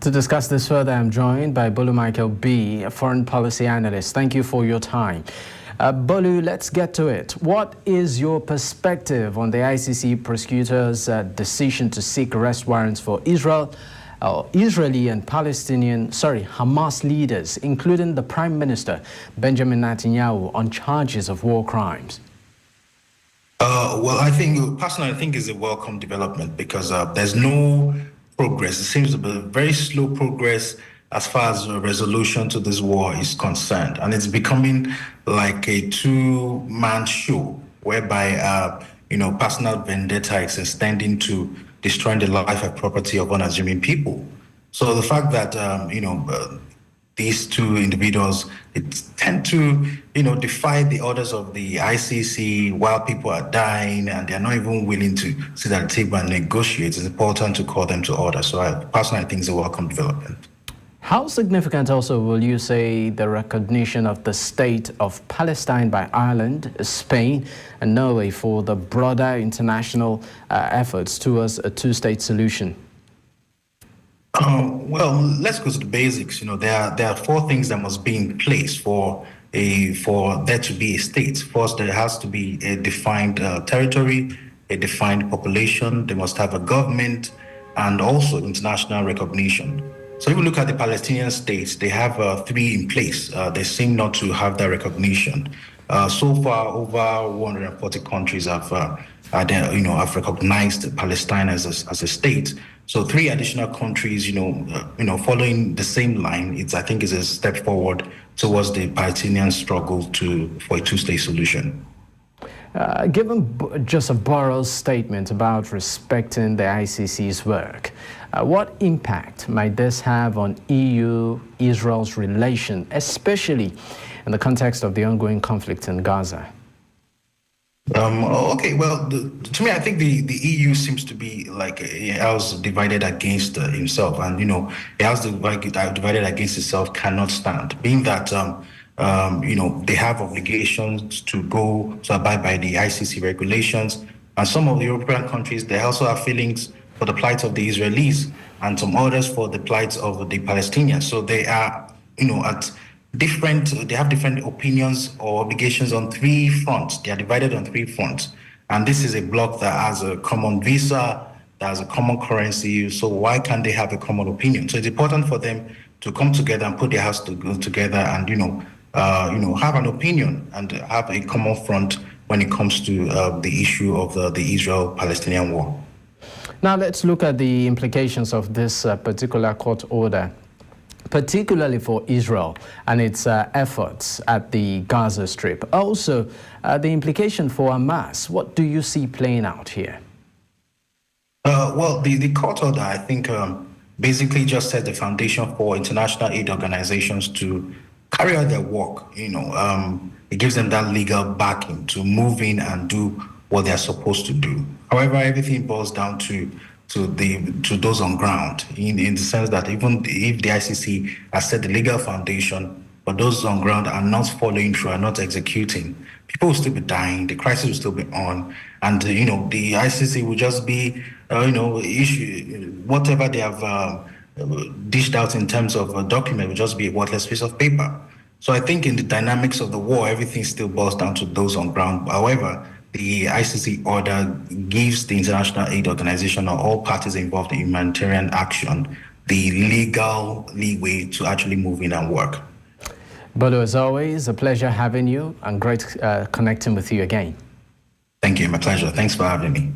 To discuss this further, I'm joined by Bolu Michael-Biyi, a foreign policy analyst. Thank you for your time. Bolu, let's get to it. What is your perspective on the ICC prosecutors' decision to seek arrest warrants for Israeli and Hamas leaders, including the Prime Minister, Benjamin Netanyahu, on charges of war crimes? Well, personally, I think it's a welcome development because there's no progress. It seems to be very slow progress as far as the resolution to this war is concerned. And it's becoming like a two-man show whereby, personal vendetta is extending to destroying the life and property of unassuming people. So the fact that, these two individuals tend to, defy the orders of the ICC while people are dying and they're not even willing to sit at the table and negotiate. It's important to call them to order. So I think it's a welcome development. How significant also will you say the recognition of the state of Palestine by Ireland, Spain, and Norway for the broader international efforts towards a two-state solution? Well, let's go to the basics. There are four things that must be in place for there to be a state. First, there has to be a defined territory, a defined population. They must have a government and also international recognition. So if you look at the Palestinian states, they have three in place. They seem not to have that recognition. So far, over 140 countries have recognized Palestine as a state. So three additional countries, following the same line, I think is a step forward towards the Palestinian struggle for a two-state solution. Given Joseph Borrell's statement about respecting the ICC's work, what impact might this have on EU-Israel's relation, especially in the context of the ongoing conflict in Gaza? Okay, well, to me, I think the EU seems to be like a house divided against himself, and a house divided against itself cannot stand. Being that they have obligations to abide by the ICC regulations, and some of the European countries, they also have feelings for the plight of the Israelis, and some others for the plight of the Palestinians. So they are, they have different opinions or obligations on three fronts. They are divided on three fronts. And this is a bloc that has a common visa, that has a common currency. So why can't they have a common opinion? So it's important for them to come together and put their house together and, have an opinion and have a common front when it comes to the issue of the Israel-Palestinian war. Now let's look at the implications of this particular court order, particularly for Israel and its efforts at the Gaza Strip. Also, the implication for Hamas. What do you see playing out here? Well, the court order, I think, basically just set the foundation for international aid organizations to carry out their work. It gives them that legal backing to move in and do what they're supposed to do. However, everything boils down to those on ground, in the sense that even if the ICC has set the legal foundation, but those on ground are not following through, are not executing, people will still be dying, the crisis will still be on, and the ICC will just be whatever they have dished out in terms of a document will just be a worthless piece of paper. So I think in the dynamics of the war, everything still boils down to those on ground. However, the ICC order gives the international aid organization or all parties involved in humanitarian action the legal leeway to actually move in and work. Bolu, as always, a pleasure having you and great connecting with you again. Thank you, my pleasure. Thanks for having me.